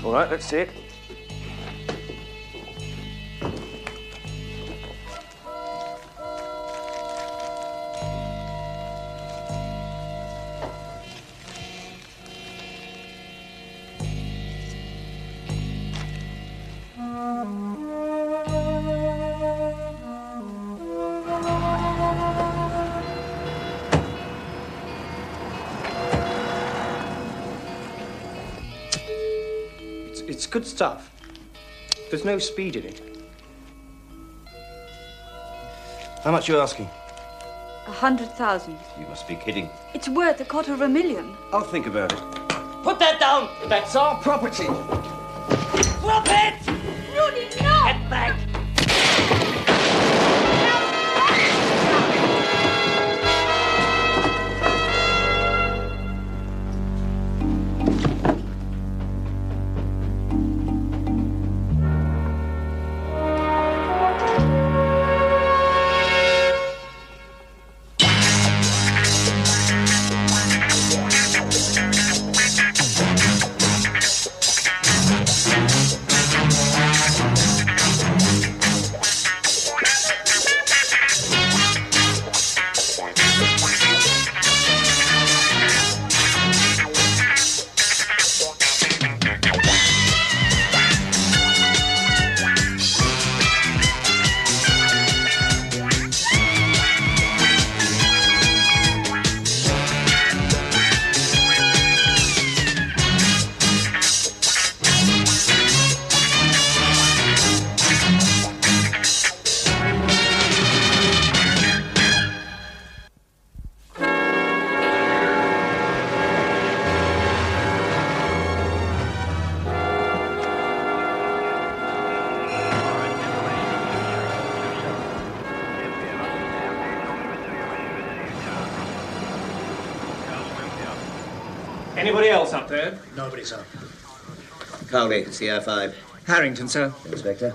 All right, let's see it. It's good stuff. There's no speed in it. How much are you asking? 100,000. You must be kidding. It's worth $250,000. I'll think about it. Put that down! That's our property! Drop it! Rudy, no! Get back! Anybody else up there? Nobody, sir. Cowley, CR5. Harrington, sir. Inspector.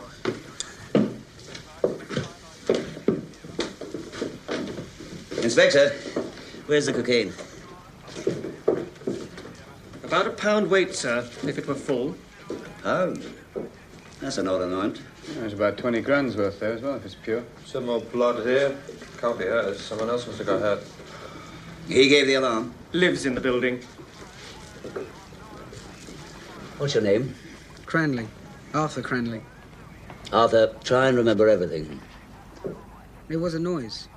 Inspector, where's the cocaine? About a pound weight, sir, if it were full. Pound? That's an odd amount. There's about 20 grand's worth there as well, if it's pure. Some more blood here. Can't be hers. Someone else must have got hurt. He gave the alarm. Lives in the building. What's your name? Cranley. Arthur Cranley. Arthur, try and remember everything. There was a noise.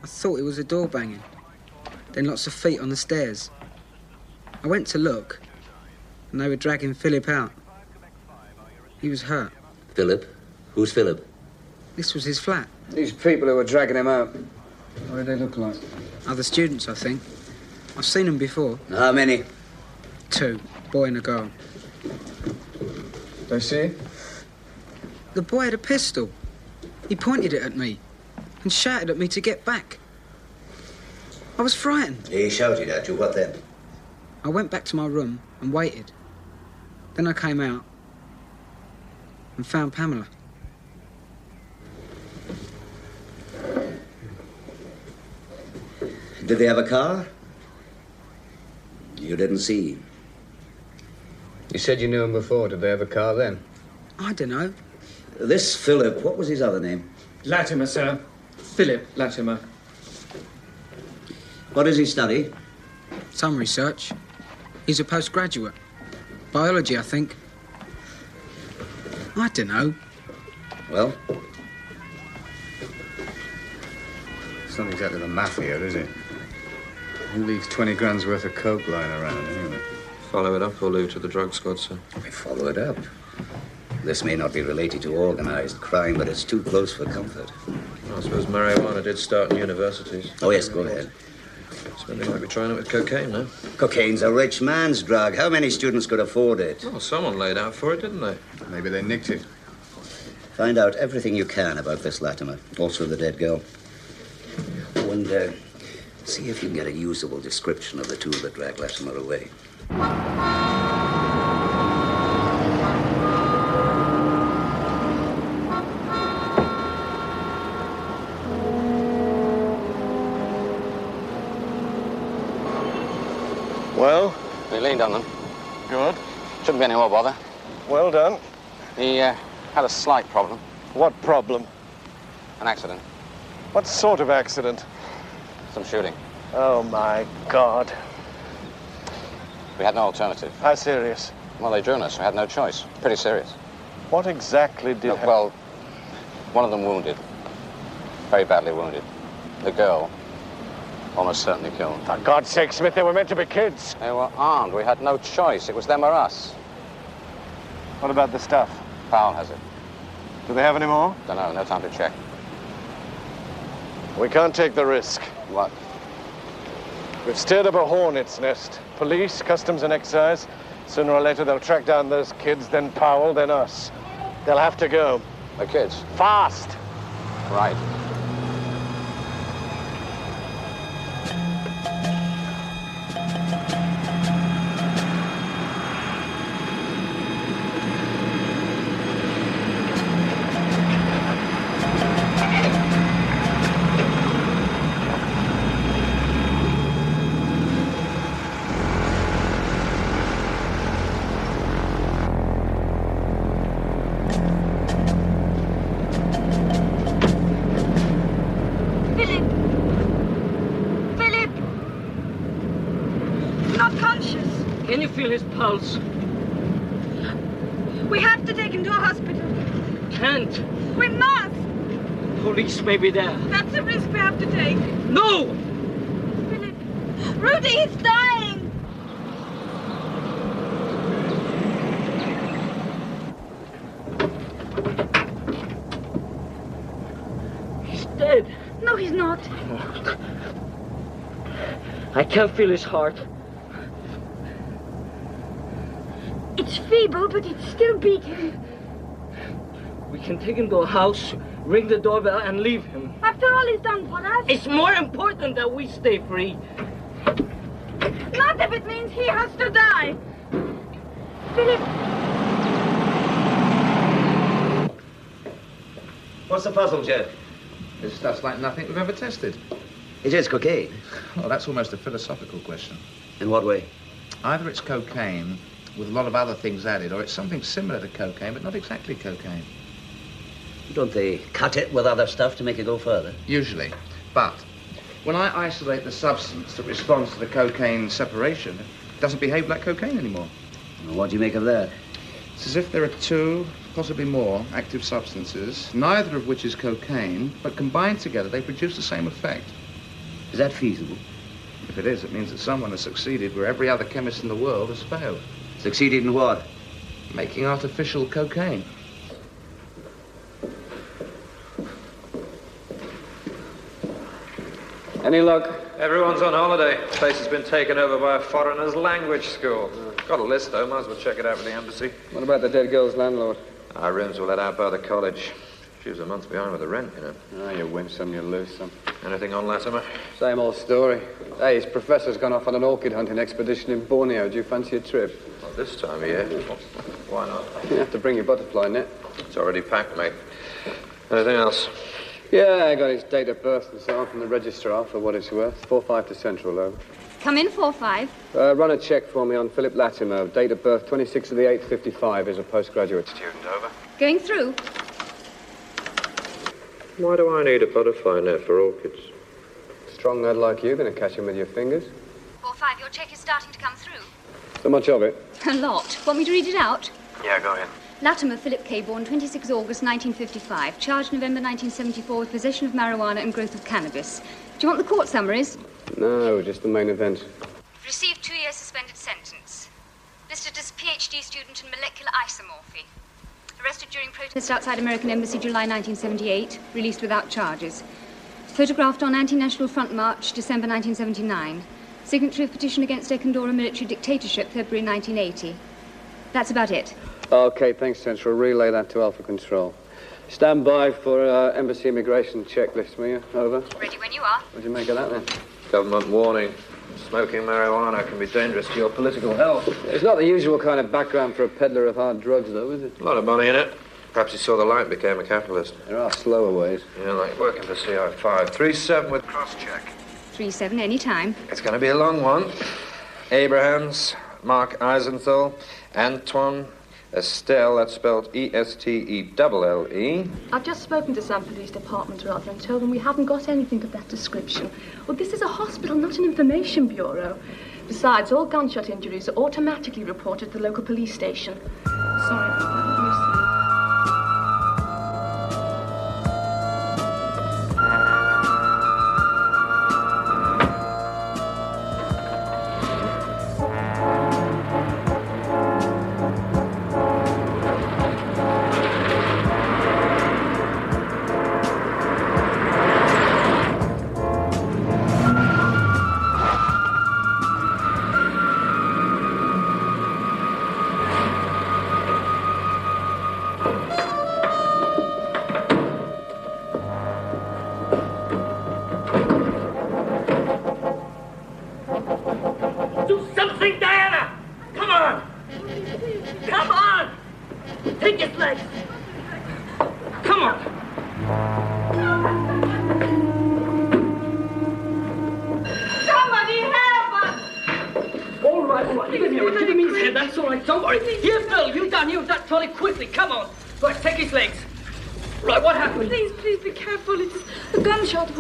I thought it was a door banging. Then lots of feet on the stairs. I went to look, and they were dragging Philip out. He was hurt. Philip? Who's Philip? This was his flat. These people who were dragging him out, what did they look like? Other students, I think. I've seen them before. How many? 2, boy and a girl. They see? The boy had a pistol. He pointed it at me and shouted at me to get back. I was frightened. He shouted at you. What then? I went back to my room and waited. Then I came out and found Pamela. Did they have a car? You didn't see. You said you knew him before. Did they have a car then? I don't know. This Philip, what was his other name? Latimer, sir. Philip Latimer. What does he study? Some research. He's a postgraduate. Biology, I think. I don't know. Well? It's not exactly the mafia, is it? Who leaves 20 grand's worth of coke lying around, anyway? Follow it up or leave it to the drug squad, sir? We follow it up. This may not be related to organized crime, but it's too close for comfort. I suppose marijuana did start in universities. Oh, yes, go ahead. Something might be trying it with cocaine now. Cocaine's a rich man's drug. How many students could afford it? Well, someone laid out for it, didn't they? Maybe they nicked it. Find out everything you can about this Latimer, also the dead girl. Oh, and see if you can get a usable description of the two that dragged Latimer away. Well? They leaned on them. Good. Shouldn't be any more bother. Well done. He had a slight problem. What problem? An accident. What sort of accident? Some shooting. Oh, my God. We had no alternative. How serious? Well, they drew us. We had no choice. Pretty serious. What exactly did happen? Well, one of them wounded. Very badly wounded. The girl, almost certainly killed. For God's sake, Smith, they were meant to be kids. They were armed. We had no choice. It was them or us. What about the stuff? Powell has it. Do they have any more? Don't know. No time to check. We can't take the risk. What? We've stirred up a hornet's nest. Police, customs and excise. Sooner or later, they'll track down those kids, then Powell, then us. They'll have to go. The kids? Fast! Right. Can you feel his pulse? We have to take him to a hospital. Can't. We must. Police may be there. That's a risk we have to take. No! Philip. Rudy, he's dying. He's dead. No, he's not. I can't feel his heart. It's feeble, but it's still beating. We can take him to a house, ring the doorbell, and leave him. After all he's done for us. It's more important that we stay free. Not if it means he has to die. Philip. What's the puzzle, Jeff? This stuff's like nothing we've ever tested. It is cocaine. Well, that's almost a philosophical question. In what way? Either it's cocaine with a lot of other things added, or it's something similar to cocaine, but not exactly cocaine. Don't they cut it with other stuff to make it go further? Usually. But when I isolate the substance that responds to the cocaine separation, it doesn't behave like cocaine anymore. Well, what do you make of that? It's as if there are two, possibly more, active substances, neither of which is cocaine, but combined together they produce the same effect. Is that feasible? If it is, it means that someone has succeeded where every other chemist in the world has failed. Succeeded in what? Making artificial cocaine. Any luck? Everyone's on holiday. The place has been taken over by a foreigner's language school. Got a list, though. Might as well check it out with the embassy. What about the dead girl's landlord? Our rooms were let out by the college. She was a month behind with the rent, you know. Oh, you win some, you lose some. Anything on Latimer? Same old story. Hey, his professor's gone off on an orchid hunting expedition in Borneo. Do you fancy a trip? Not this time of year. Why not? You have to bring your butterfly net. It's already packed, mate. Anything else? Yeah, I got his date of birth and so on from the registrar for what it's worth. 4-5 to Central, over. Come in, 4-5. Run a check for me on Philip Latimer. Date of birth, 26 of the 8th, 55. Is a postgraduate student, over. Going through. Why do I need a butterfly net for orchids? Strong lad like you, gonna catch him with your fingers. 4-5, your check is starting to come through. So much of it? A lot. Want me to read it out? Yeah, go ahead. Latimer Philip K. born 26 August 1955. Charged November 1974 with possession of marijuana and growth of cannabis. Do you want the court summaries? No, just the main event. Received 2-year suspended sentence. Listed as PhD student in molecular isomorphy. Arrested during protest outside American Embassy, July 1978. Released without charges. Photographed on Anti-National Front March, December 1979. Signatory of petition against Ecuador military dictatorship, February 1980. That's about it. Okay, thanks, Central. Relay that to Alpha Control. Stand by for embassy immigration checklist, will you? Over. Ready when you are. What do you make of that, then? Government warning. Smoking marijuana can be dangerous to your political health. It's not the usual kind of background for a peddler of hard drugs, though, is it? A lot of money in it. Perhaps he saw the light and became a capitalist. There are slower ways. Yeah, like working for CI5. 3-7 with cross-check. 3-7, any time. It's going to be a long one. Abrahams, Mark Eisenthal, Antoine, Estelle, that's spelled E-S-T-E-L-L-E. I've just spoken to some police departments, rather, and told them we haven't got anything of that description. Well, this is a hospital, not an information bureau. Besides, all gunshot injuries are automatically reported to the local police station. Sorry about that.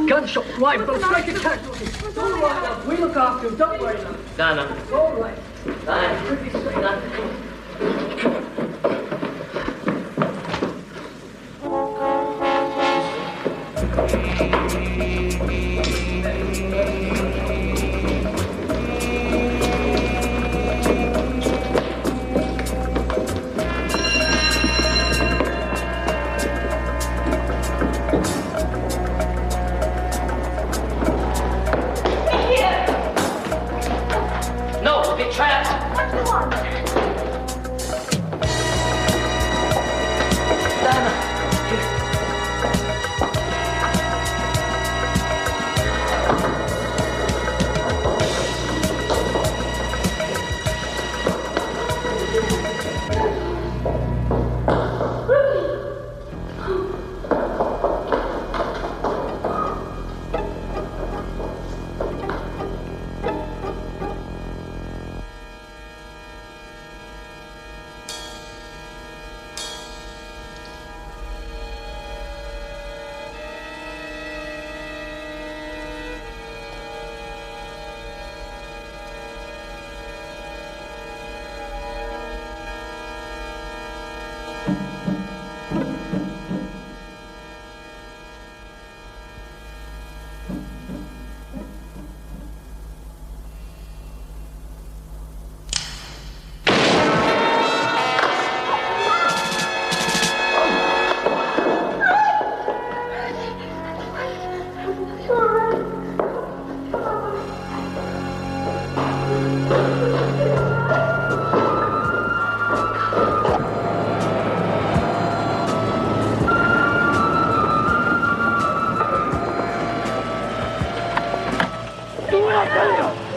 Gunshot, right, but straight attack. It's all right, love. We look after him. Don't worry, love. Diana. It's all right. Diana, quickly straight, Diana. Come on.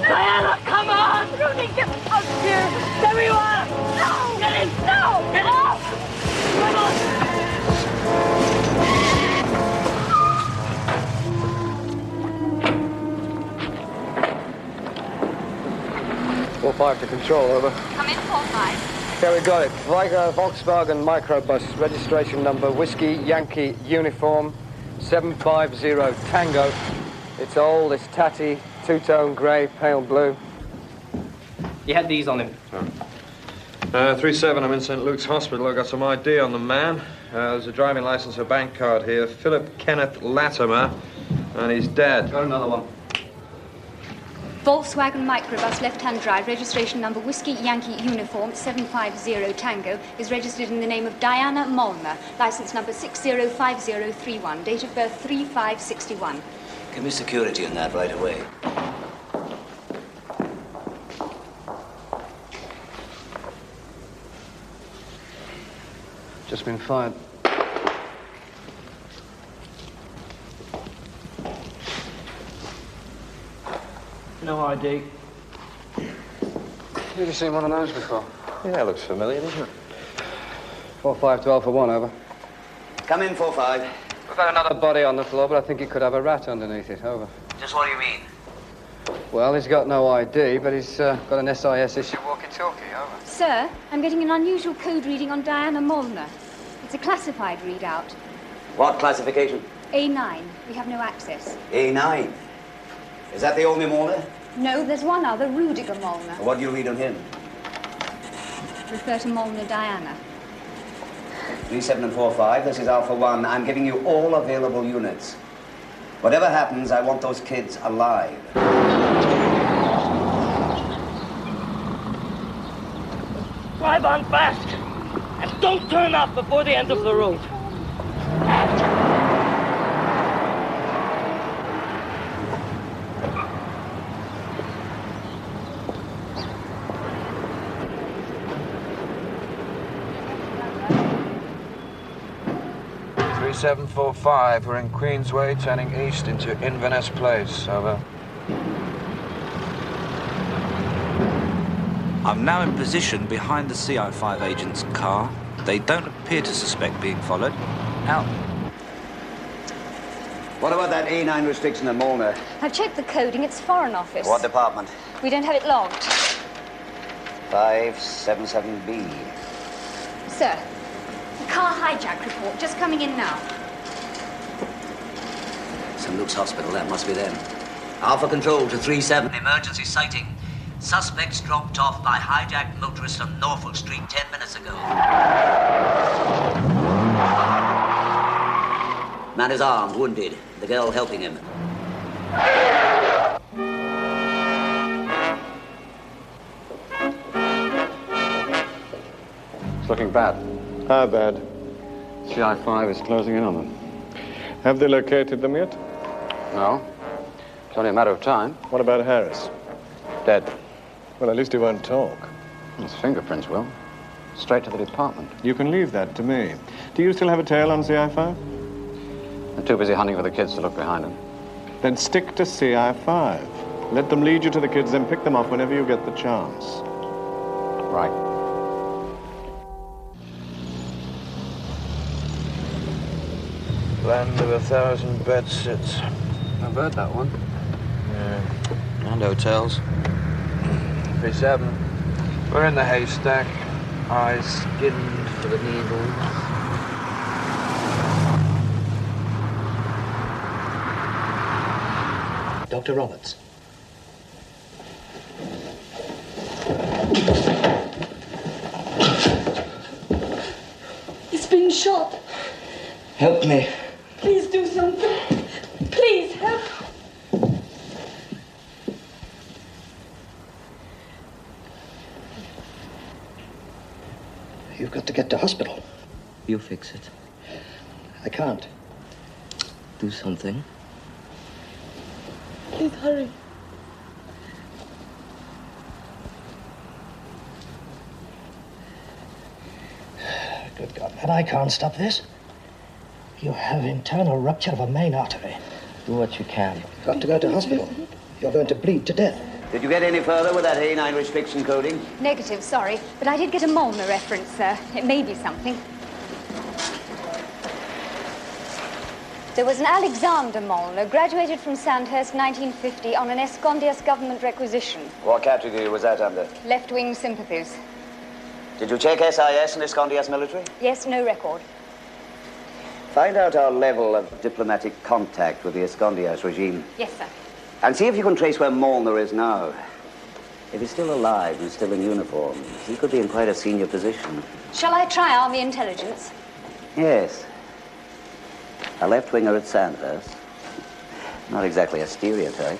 Diana, come on! Rooney, get up here! There you are! No! Get in! No! Get off! Come on! 4-5 to control, over. Come in, 4-5. Okay, we got it. Volkswagen microbus, registration number Whiskey Yankee Uniform 750 Tango. It's old, it's tatty, two-tone grey, pale blue. You had these on him. 3-7, I'm in St. Luke's Hospital. I got some ID on the man. There's a driving license, a bank card here. Philip Kenneth Latimer, and he's dead. Got another one. Volkswagen microbus, left-hand drive, registration number Whiskey Yankee Uniform 750 Tango, is registered in the name of Diana Molnar, license number 605031, date of birth 3561. Give me security on that right away. Just been fired. No ID. Have you seen one of those before? Yeah, looks familiar, doesn't it? 4-5 to Alpha 1, over. Come in, 4-5. We've got another body on the floor, but I think it could have a rat underneath it, over. Just what do you mean? Well, he's got no ID, but he's got an SIS issue walkie-talkie, over. Sir, I'm getting an unusual code reading on Diana Molnar. It's a classified readout. What classification? A9. We have no access. A9. Is that the only Molnar? No, there's one other, Rudiger Molnar. What do you read on him? Refer to Molnar Diana. 37 and 45, this is Alpha 1. I'm giving you all available units. Whatever happens, I want those kids alive. Drive on fast. And don't turn up before the end of the road. .745, we're in Queensway, turning east into Inverness Place, over. I'm now in position behind the CI5 agent's car. They don't appear to suspect being followed. Out. What about that A9 restriction in Molnar? I've checked the coding. It's Foreign Office. What department? We don't have it logged. 577B. Sir, car hijack report, just coming in now. St. Luke's Hospital, that must be them. Alpha Control to 37. Emergency sighting. Suspects dropped off by hijacked motorist on Norfolk Street 10 minutes ago. Man is armed, wounded. The girl helping him. It's looking bad. How bad? CI5 is closing in on them. Have they located them yet? No. It's only a matter of time. What about Harris? Dead. Well, at least he won't talk. His fingerprints will. Straight to the department. You can leave that to me. Do you still have a tail on CI5? They're too busy hunting for the kids to look behind them. Then stick to CI5. Let them lead you to the kids, then pick them off whenever you get the chance. Right. Land of 1,000 bed sits. I've heard that one. Yeah. And hotels. 37. We're in the haystack. Eyes skinned for the needle. Dr. Roberts. He's been shot. Help me. Please do something. Please help. You've got to get to hospital. You fix it. I can't. Do something. Please hurry. Good God, man, I can't stop this. You have internal rupture of a main artery. Do what you can. You've got to go to hospital. You're going to bleed to death. Did you get any further with that A9 restriction coding? Negative, sorry. But I did get a Molnar reference, sir. It may be something. There was an Alexander Molnar, graduated from Sandhurst 1950 on an Escondias government requisition. What category was that under? Left-wing sympathies. Did you check SIS and Escondias military? Yes, no record. Find out our level of diplomatic contact with the Escondias regime. Yes, sir. And see if you can trace where Molnar is now. If he's still alive and still in uniform, he could be in quite a senior position. Shall I try Army intelligence? Yes. A left-winger at Sandhurst. Not exactly a stereotype.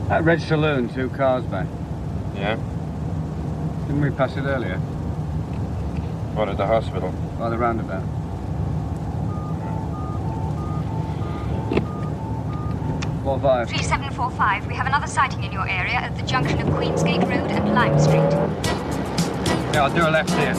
That red saloon, 2 cars back. Yeah? Didn't we pass it earlier? What, at the hospital? By the roundabout. Four 5. 3745. We have another sighting in your area at the junction of Queensgate Road and Lime Street. Yeah, I'll do a left here.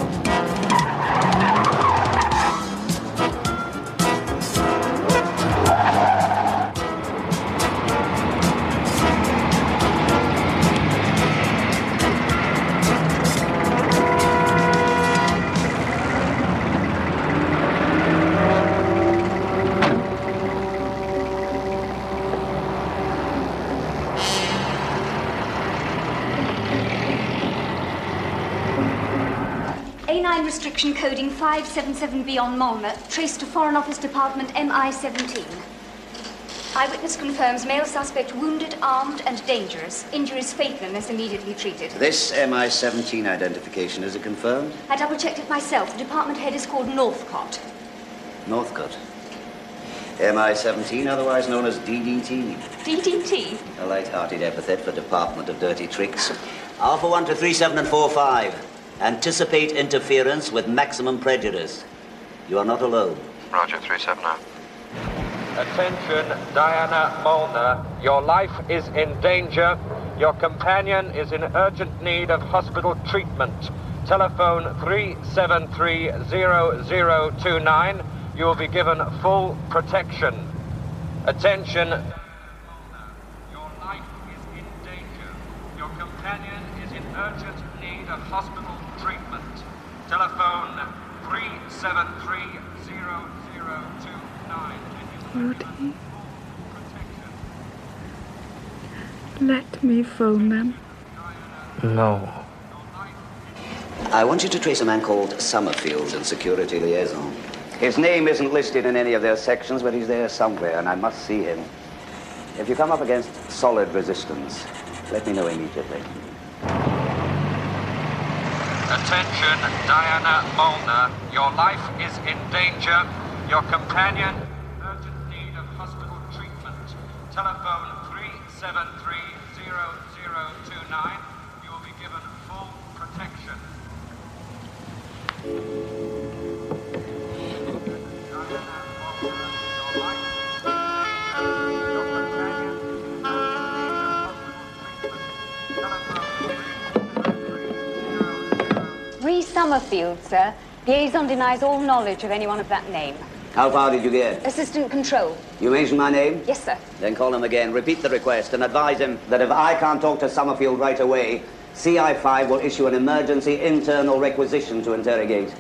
A9 restriction coding 577B on Molnar, traced to Foreign Office Department MI-17. Eyewitness confirms male suspect wounded, armed, and dangerous. Injuries fatal unless immediately treated. This MI-17 identification, is it confirmed? I double-checked it myself. The department head is called Northcott. Northcott. MI-17, otherwise known as DDT. DDT? A light-hearted epithet for Department of Dirty Tricks. Alpha 1 to 37 and 45. Anticipate interference with maximum prejudice. You are not alone. Roger, 370. Attention, Diana Molnar. Your life is in danger. Your companion is in urgent need of hospital treatment. Telephone 373-0029. You will be given full protection. Attention. Your life is in danger. Your companion is in urgent need of hospital treatment. Telephone 373-0029. Rudy, let me phone them. No. I want you to trace a man called Summerfield in security liaison. His name isn't listed in any of their sections, but he's there somewhere, and I must see him. If you come up against solid resistance, let me know immediately. Attention, Diana Molnar. Your life is in danger. Your companion, urgent need of hospital treatment. Telephone 373-0029. You will be given full protection. Bree Summerfield, sir. Liaison denies all knowledge of anyone of that name. How far did you get? Assistant Control. You mentioned my name? Yes, sir. Then call him again, repeat the request, and advise him that if I can't talk to Summerfield right away, CI5 will issue an emergency internal requisition to interrogate.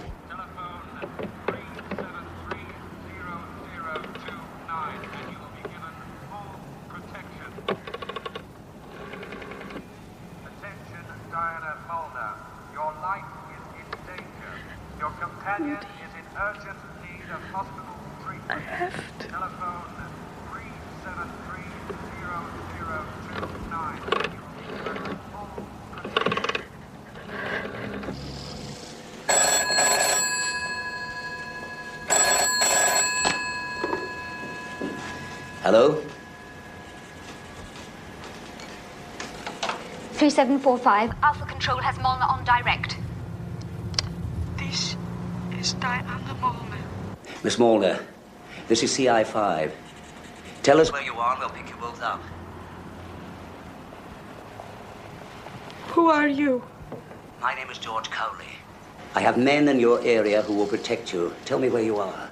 Hello? 3745. Alpha Control has Molnar on direct. This is Diana Molnar. Miss Molnar, this is CI5. Tell us where you are and we'll pick you both up. Who are you? My name is George Cowley. I have men in your area who will protect you. Tell me where you are.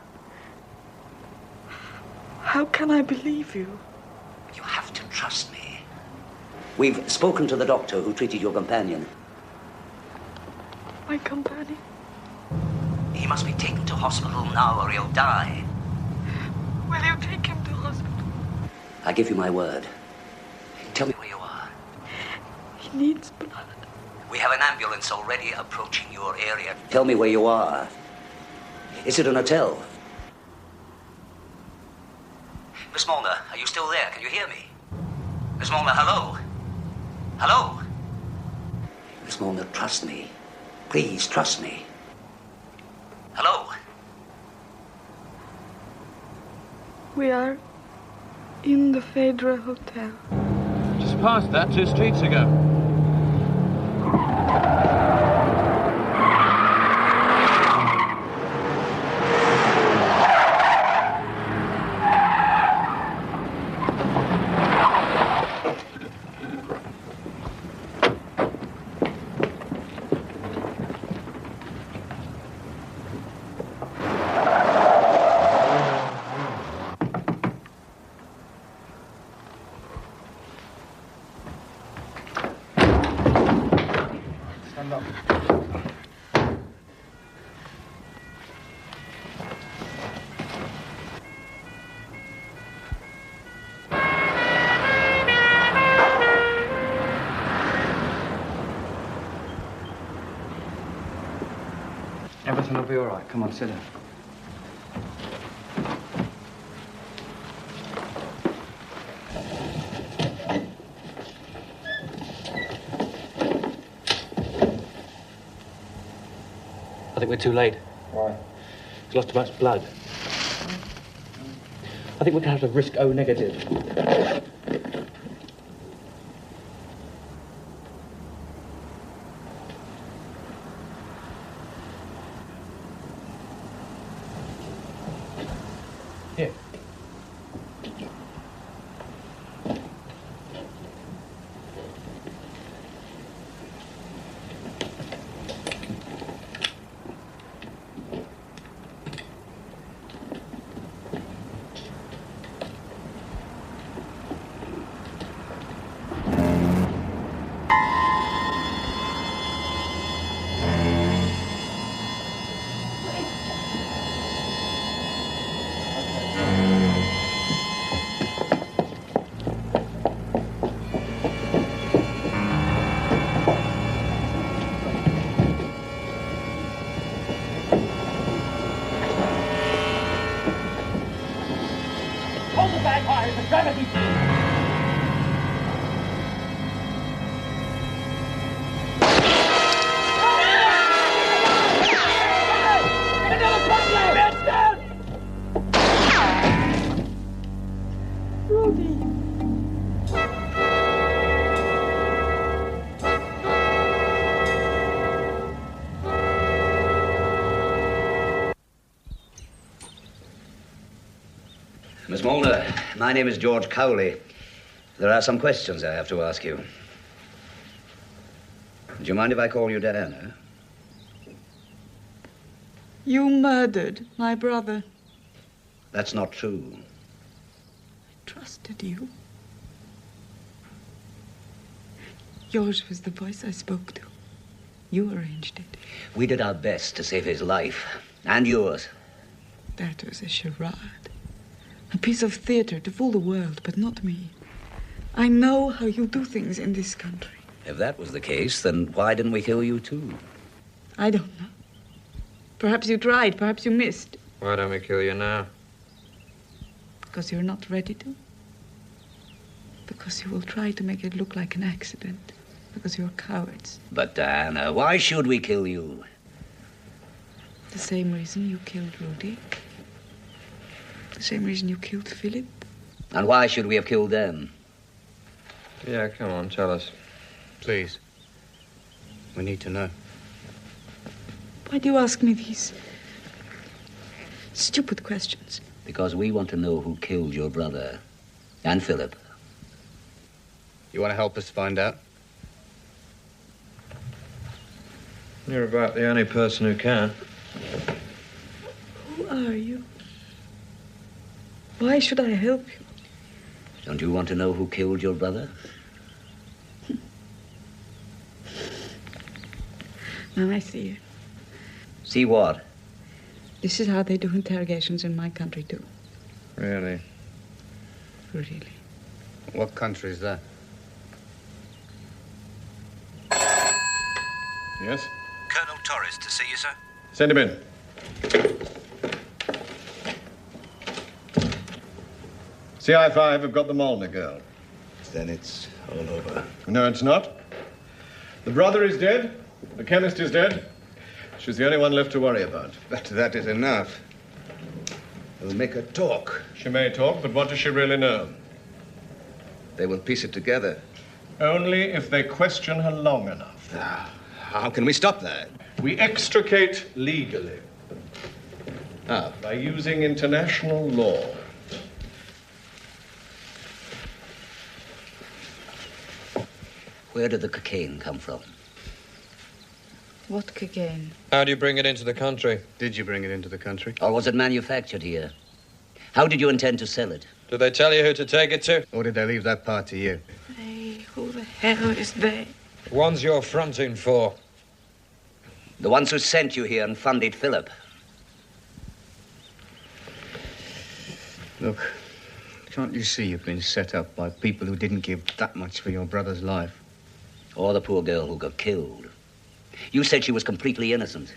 How can I believe you? You have to trust me. We've spoken to the doctor who treated your companion. My companion? He must be taken to hospital now or he'll die. Will you take him to hospital? I give you my word. Tell me where you are. He needs blood. We have an ambulance already approaching your area. Tell me where you are. Is it an hotel? Miss Molnar, are you still there? Can you hear me? Miss Molnar, hello? Hello? Miss Molnar, trust me. Please, trust me. Hello? We are in the Federal Hotel. Just past that 2 streets ago. Everything will be all right. Come on, sit down. I think we're too late. Why? He's lost too much blood. I think we're going to have to risk O negative. Here. Hold the bag high, the gravity. Another punch, man down! Rudy. Miss Molnar, my name is George Cowley. There are some questions I have to ask you. Do you mind if I call you Diana? You murdered my brother. That's not true. I trusted you. Yours was the voice I spoke to. You arranged it. We did our best to save his life, and yours. That was a charade. A piece of theater to fool the world, but not me. I know how you do things in this country. If that was the case, then why didn't we kill you too? I don't know. Perhaps you tried, perhaps you missed. Why don't we kill you now? Because you're not ready to. Because you will try to make it look like an accident. Because you're cowards. But Diana, why should we kill you? The same reason you killed Rudy. The same reason you killed Philip. And why should we have killed them? Yeah, come on, tell us. Please. We need to know. Why do you ask me these stupid questions? Because we want to know who killed your brother and Philip. You want to help us find out? You're about the only person who can. Who are you? Why should I help you? Don't you want to know who killed your brother? Now I see it. See what? This is how they do interrogations in my country, too. Really? Really. What country is that? Yes? Colonel Torres to see you, sir. Send him in. CI5 have got the Molnar girl. Then it's all over. No, it's not. The brother is dead. The chemist is dead. She's the only one left to worry about. But that is enough. We'll make her talk. She may talk, but what does she really know? They will piece it together. Only if they question her long enough. How can we stop that? We extricate legally. By using international law. Where did the cocaine come from? What cocaine? How do you bring it into the country? Did you bring it into the country? Or was it manufactured here? How did you intend to sell it? Did they tell you who to take it to? Or did they leave that part to you? Hey, who the hell is they? The ones you're fronting for. The ones who sent you here and funded Philip. Look, can't you see you've been set up by people who didn't give that much for your brother's life? Or the poor girl who got killed. You said she was completely innocent.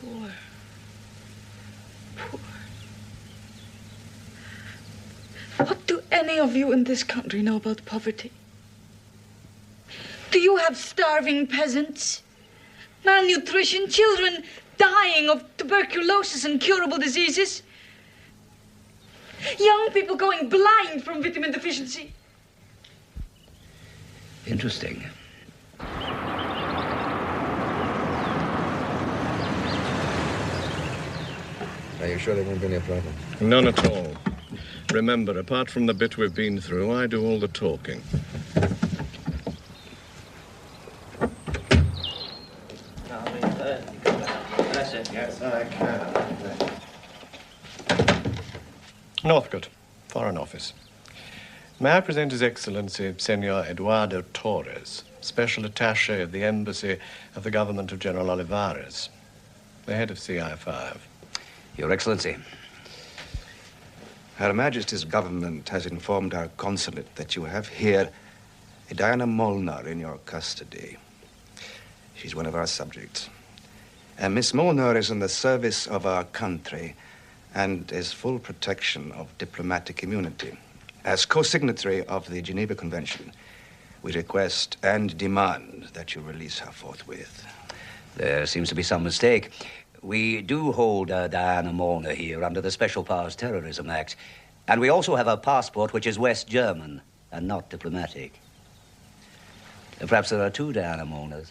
Poor. Poor. What do any of you in this country know about poverty? Do you have starving peasants? Malnutrition? Children dying of tuberculosis and incurable diseases? Young people going blind from vitamin deficiency? Interesting. Are you sure there won't be any problem? None at all. Remember, apart from the bit we've been through, I do all the talking. Yes, I can. Northcote, Foreign Office. May I present His Excellency, Senor Eduardo Torres, Special Attaché of the Embassy of the Government of General Olivares, the head of CI5. Your Excellency. Her Majesty's government has informed our consulate that you have here a Diana Molnar in your custody. She's one of our subjects. Miss Molnar is in the service of our country and is full protection of diplomatic immunity. As co-signatory of the Geneva Convention, we request and demand that you release her forthwith. There seems to be some mistake. We do hold Diana Molnar here under the Special Powers Terrorism Act, and we also have a passport which is West German and not diplomatic. Perhaps there are two Diana Molnars.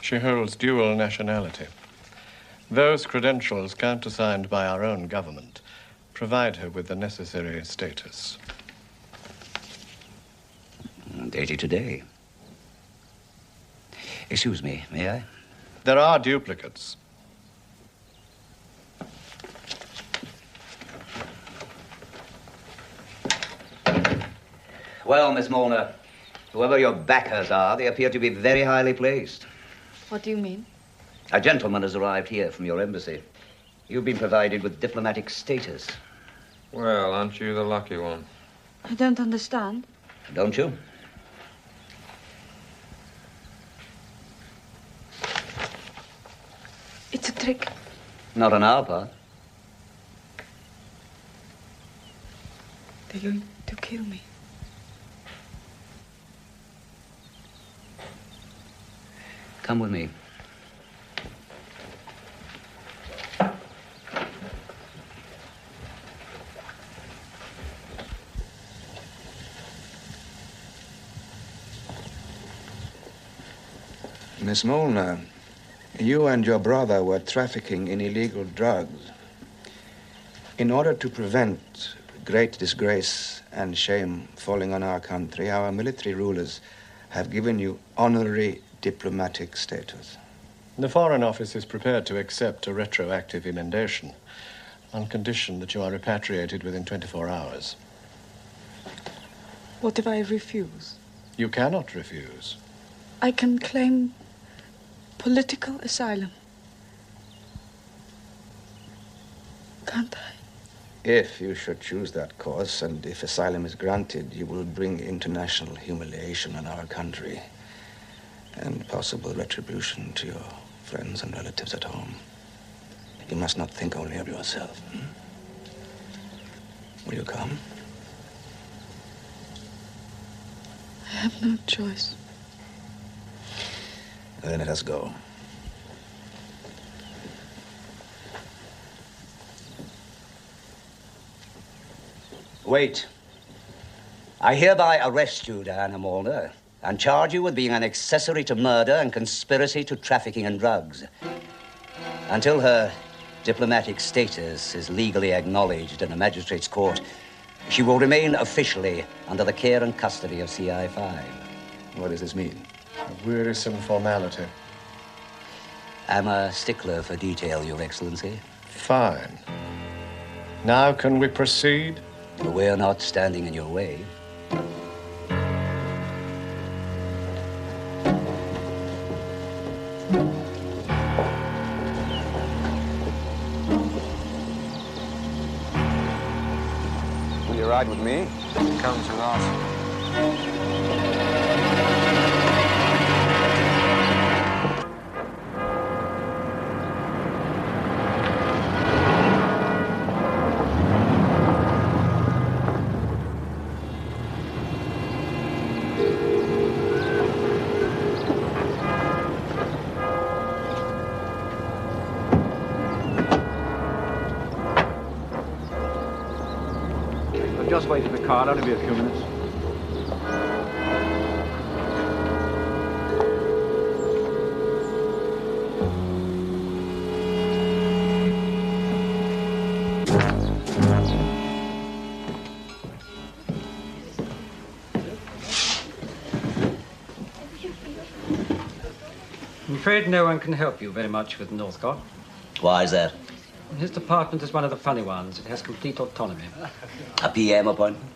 She holds dual nationality. Those credentials, countersigned by our own government, provide her with the necessary status. Dated today. Excuse me, may I? There are duplicates. Well, Miss Molnar, whoever your backers are, they appear to be very highly placed. What do you mean? A gentleman has arrived here from your embassy. You've been provided with diplomatic status. Well, aren't you the lucky one? I don't understand. Don't you? It's a trick. Not on our part. They're going to kill me. Come with me. Miss Molnar, you and your brother were trafficking in illegal drugs. In order to prevent great disgrace and shame falling on our country, our military rulers have given you honorary diplomatic status. The Foreign Office is prepared to accept a retroactive emendation on condition that you are repatriated within 24 hours. What if I refuse? You cannot refuse. I can claim political asylum. Can't I? If you should choose that course, and if asylum is granted, you will bring international humiliation on our country and possible retribution to your friends and relatives at home. You must not think only of yourself. Will you come? I have no choice. Then let us go. Wait. I hereby arrest you, Diana Molnar, and charge you with being an accessory to murder and conspiracy to trafficking in drugs. Until her diplomatic status is legally acknowledged in a magistrate's court, she will remain officially under the care and custody of CI5. What does this mean? A wearisome formality. I'm a stickler for detail, Your Excellency. Fine. Now can we proceed? We're not standing in your way. Will you ride with me? Come to us. the car. It'll only be a few minutes. I'm afraid no one can help you very much with Northcott. Why is that? His department is one of the funny ones. It has complete autonomy. A PM appointment?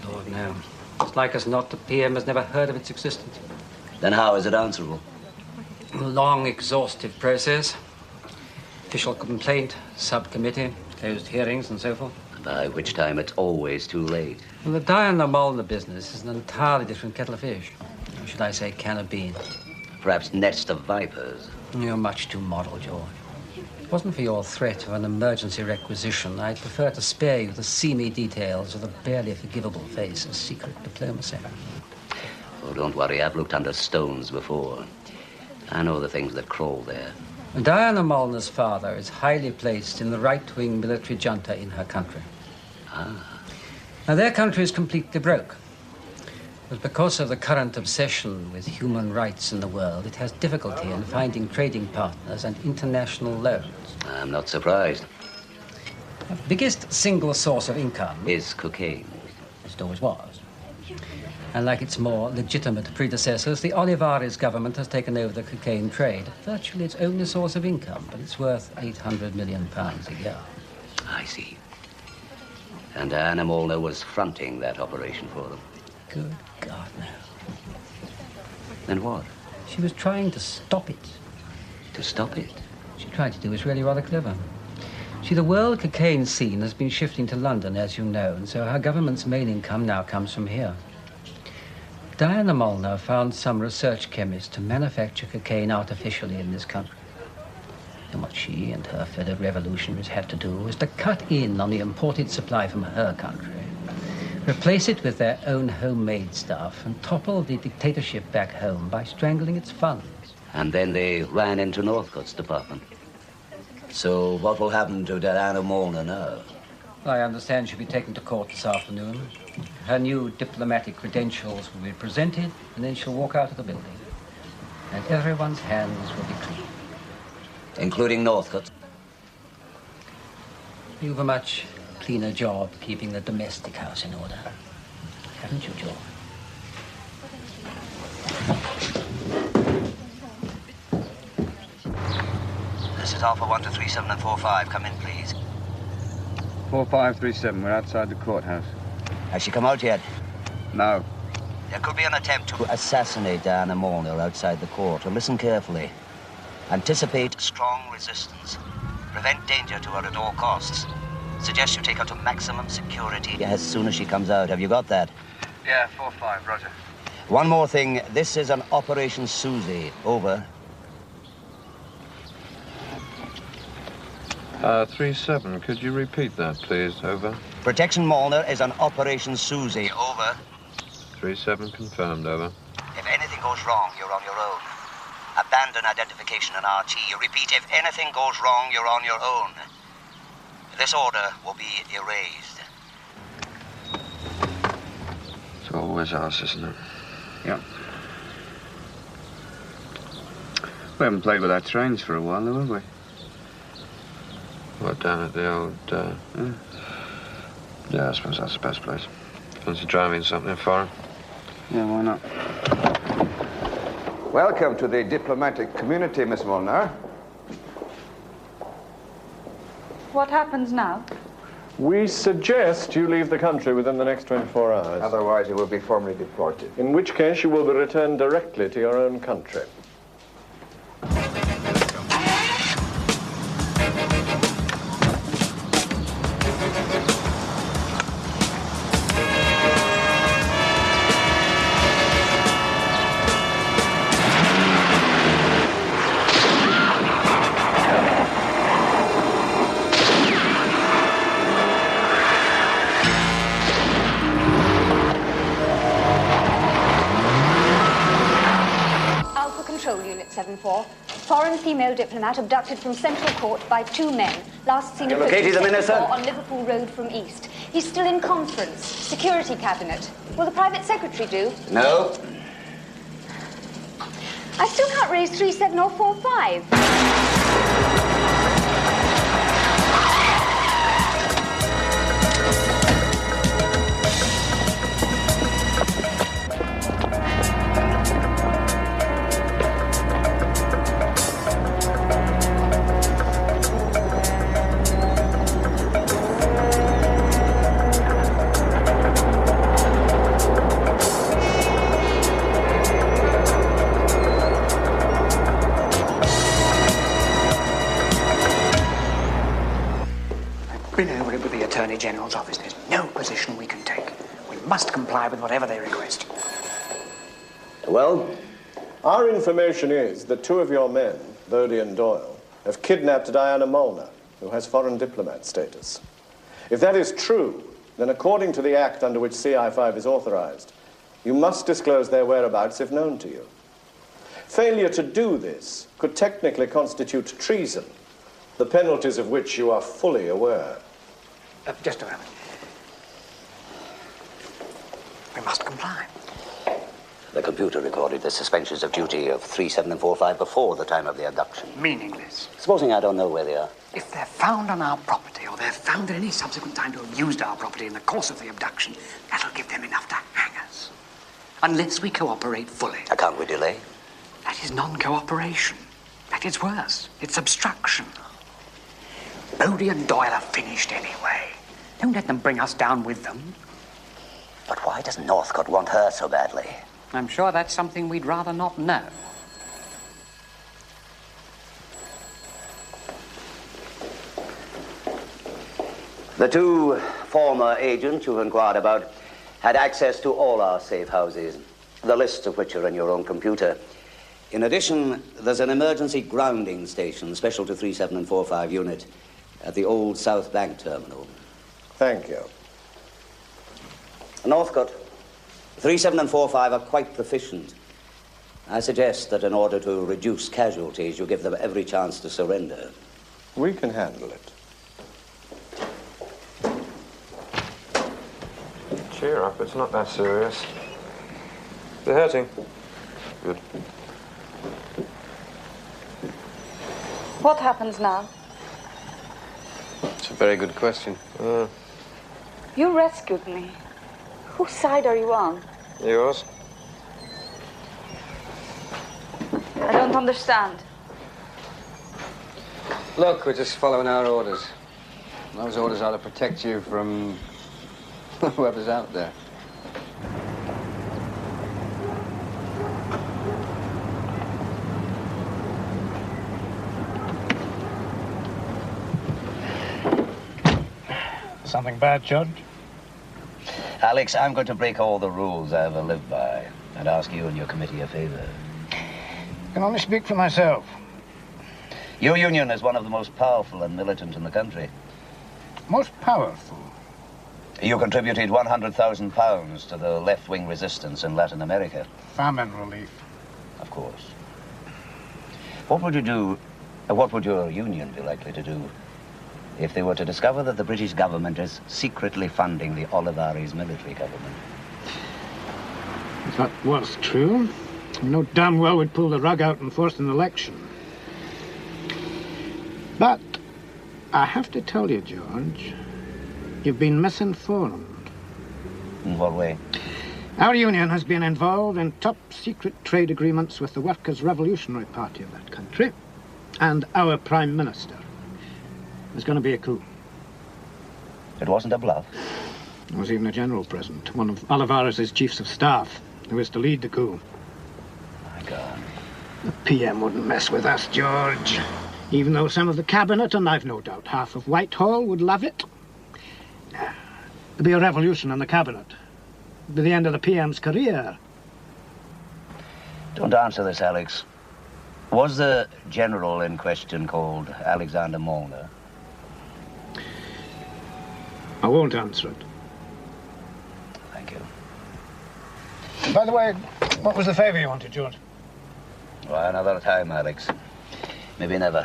Lord, no. It's like as not, the PM has never heard of its existence. Then how is it answerable? A long, exhaustive process. Official complaint, subcommittee, closed hearings, and so forth. By which time it's always too late. Well, the Diana Molnar business is an entirely different kettle of fish. Or should I say can of beans? Perhaps nest of vipers. You're much too model, George. If it wasn't for your threat of an emergency requisition, I'd prefer to spare you the seamy details of the barely forgivable face of secret diplomacy. Oh, don't worry. I've looked under stones before. I know the things that crawl there. Diana Molnar's father is highly placed in the right-wing military junta in her country. Ah. Now, their country is completely broke. But because of the current obsession with human rights in the world, it has difficulty in finding trading partners and international loans. I'm not surprised. The biggest single source of income is cocaine. It always was. And like its more legitimate predecessors, the Olivares government has taken over the cocaine trade. Virtually its only source of income, but it's worth £800 million a year. I see. And Diana Molnar was fronting that operation for them. Good God, no. Then what? She was trying to stop it. To stop it? What she tried to do was really rather clever. See, the world cocaine scene has been shifting to London, as you know, and so her government's main income now comes from here. Diana Molnar found some research chemist to manufacture cocaine artificially in this country. And what she and her fellow revolutionaries had to do was to cut in on the imported supply from her country, replace it with their own homemade stuff, and topple the dictatorship back home by strangling its funds. And then they ran into Northcott's department. So what will happen to Diana Molnar now? I understand she'll be taken to court this afternoon. Her new diplomatic credentials will be presented, and then she'll walk out of the building. And everyone's hands will be clean. Including Northcott? You've a much cleaner job keeping the domestic house in order. Haven't you, George? This is Alpha 1 to 37 and 45. Come in, please. 4537. We're outside the courthouse. Has she come out yet? No. There could be an attempt to assassinate Diana Molnar outside the court. So listen carefully. Anticipate strong resistance. Prevent danger to her at all costs. Suggest you take her to maximum security as soon as she comes out. Have you got that? Yeah, 4-5, roger. One more thing. This is an Operation Susie. Over. 37. Could you repeat that, please? Over. Protection Molnar is an Operation Susie. Over. 37 confirmed. Over. If anything goes wrong, you're on your own. Abandon identification and Archie. Repeat, if anything goes wrong, you're on your own. This order will be erased. It's always us, isn't it? Yeah. We haven't played with our trains for a while, though, have we? What, down at the old, Yeah, I suppose that's the best place. Fancy driving something foreign? Yeah, why not? Welcome to the diplomatic community, Miss Molnar. What happens now? We suggest you leave the country within the next 24 hours. Otherwise, you will be formally deported. In which case, you will be returned directly to your own country. Foreign female diplomat abducted from Central Court by 2 men. Last seen in Located the minister? on Liverpool Road from east. He's still in conference. Security cabinet. Will the private secretary do? No. I still can't raise 37 or 45. Been over it with the Attorney General's office. There's no position we can take. We must comply with whatever they request. Well? Our information is that 2 of your men, Bodie and Doyle, have kidnapped Diana Molnar, who has foreign diplomat status. If that is true, then according to the act under which CI5 is authorized, you must disclose their whereabouts if known to you. Failure to do this could technically constitute treason, the penalties of which you are fully aware. Just a moment. We must comply. The computer recorded the suspensions of duty of 37 and 45 before the time of the abduction. Meaningless. Supposing I don't know where they are. If they're found on our property, or they're found at any subsequent time to have used our property in the course of the abduction, that'll give them enough to hang us. Unless we cooperate fully. Can't we delay? That is non-cooperation. That is worse. It's obstruction. Bodie and Doyle are finished anyway. Don't let them bring us down with them. But why does Northcote want her so badly? I'm sure that's something we'd rather not know. The 2 former agents you've inquired about had access to all our safe houses, the lists of which are in your own computer. In addition, there's an emergency grounding station special to 37 and 45 unit at the old South Bank terminal. Thank you. Northcote, 37 and 45 are quite proficient. I suggest that in order to reduce casualties, you give them every chance to surrender. We can handle it. Cheer up, it's not that serious. They're hurting. Good. What happens now? It's a very good question. You rescued me. Whose side are you on? Yours? I don't understand. Look, we're just following our orders. Those orders are to protect you from whoever's out there. Something bad, Judge? Alex, I'm going to break all the rules I ever lived by and ask you and your committee a favor. I can only speak for myself. Your union is one of the most powerful and militant in the country. Most powerful? You contributed £100,000 to the left-wing resistance in Latin America. Famine relief. Of course. What would you do, what would your union be likely to do if they were to discover that the British government is secretly funding the Olivares military government? If that was true, you know damn well we'd pull the rug out and force an election. But I have to tell you, George, you've been misinformed. In what way? Our union has been involved in top-secret trade agreements with the Workers' Revolutionary Party of that country and our Prime Minister. There's going to be a coup. It wasn't a bluff? There was even a general present, one of Olivares' chiefs of staff, who is to lead the coup. My God. The PM wouldn't mess with us, George. Even though some of the cabinet, and I've no doubt half of Whitehall, would love it. There'll be a revolution in the cabinet. It'll be the end of the PM's career. Don't answer this, Alex. Was the general in question called Alexander Molnar? I won't answer it. Thank you. By the way, what was the favor you wanted, George? Well, another time, Alex. Maybe never.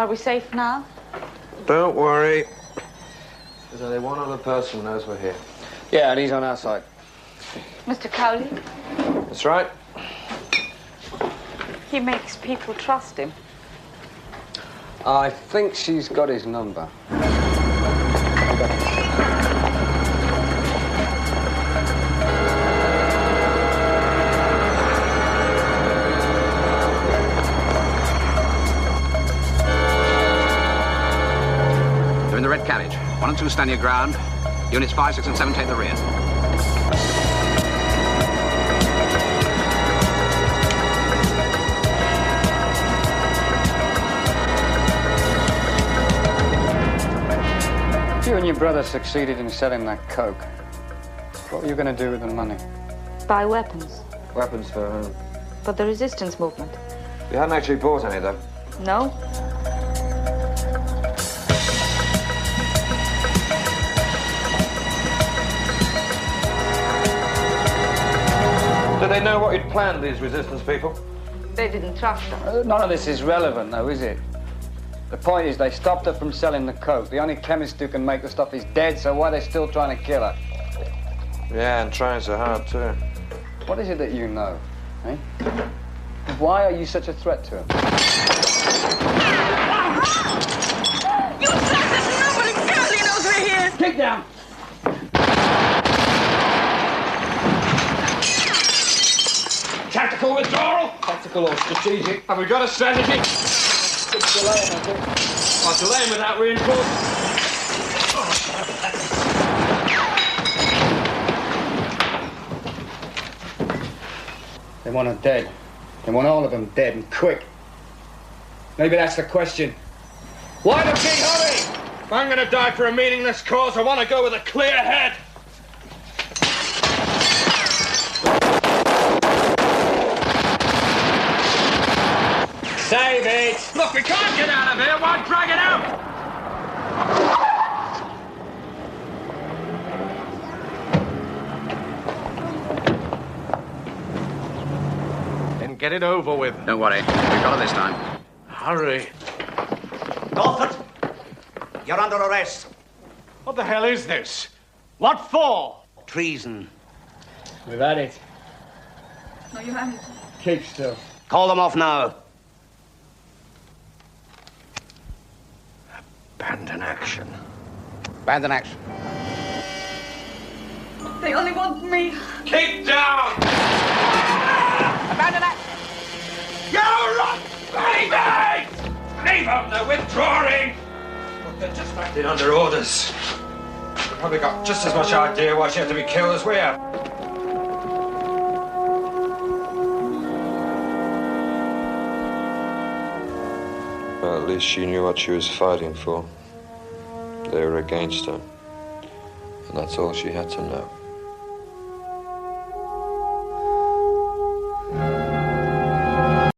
Are we safe now? Don't worry. There's only one other person who knows we're here. Yeah, and he's on our side. Mr. Cowley? That's right. He makes people trust him. I think she's got his number. They're in the red carriage. 1 and 2 stand your ground. Units 5, 6, and 7 take the rear. You and your brother succeeded in selling that coke. What were you going to do with the money? Buy weapons. Weapons for whom? For the resistance movement. You hadn't actually bought any, though. No? Do they know what you'd planned, these resistance people? They didn't trust us. None of this is relevant, though, is it? The point is they stopped her from selling the coke. The only chemist who can make the stuff is dead, so why are they still trying to kill her? Yeah, and trying so hard, too. What is it that you know, eh? Why are you such a threat to him? You shot us! Nobody Cowley knows we're here! Take down! Tactical withdrawal? Tactical or strategic? Have we got a strategy? It's delaying, I think. I'll delay him without reinforcement. They want her dead. They want all of them dead and quick. Maybe that's the question. Why the big hurry? If I'm going to die for a meaningless cause, I want to go with a clear head. Save it! Look, we can't get out of here. Why drag it out? Then get it over with. Don't worry. We've got it this time. Hurry. Norfolk, you're under arrest. What the hell is this? What for? Treason. We've had it. No, you haven't. Keep still. Call them off now. Abandon action. Abandon action. They only want me. Keep down! Abandon action. Go run, baby! Leave them, they're withdrawing! Look, they're just acting under orders. They've probably got just as much idea why she had to be killed as we have. Well, at least she knew what she was fighting for. They were against her. And that's all she had to know.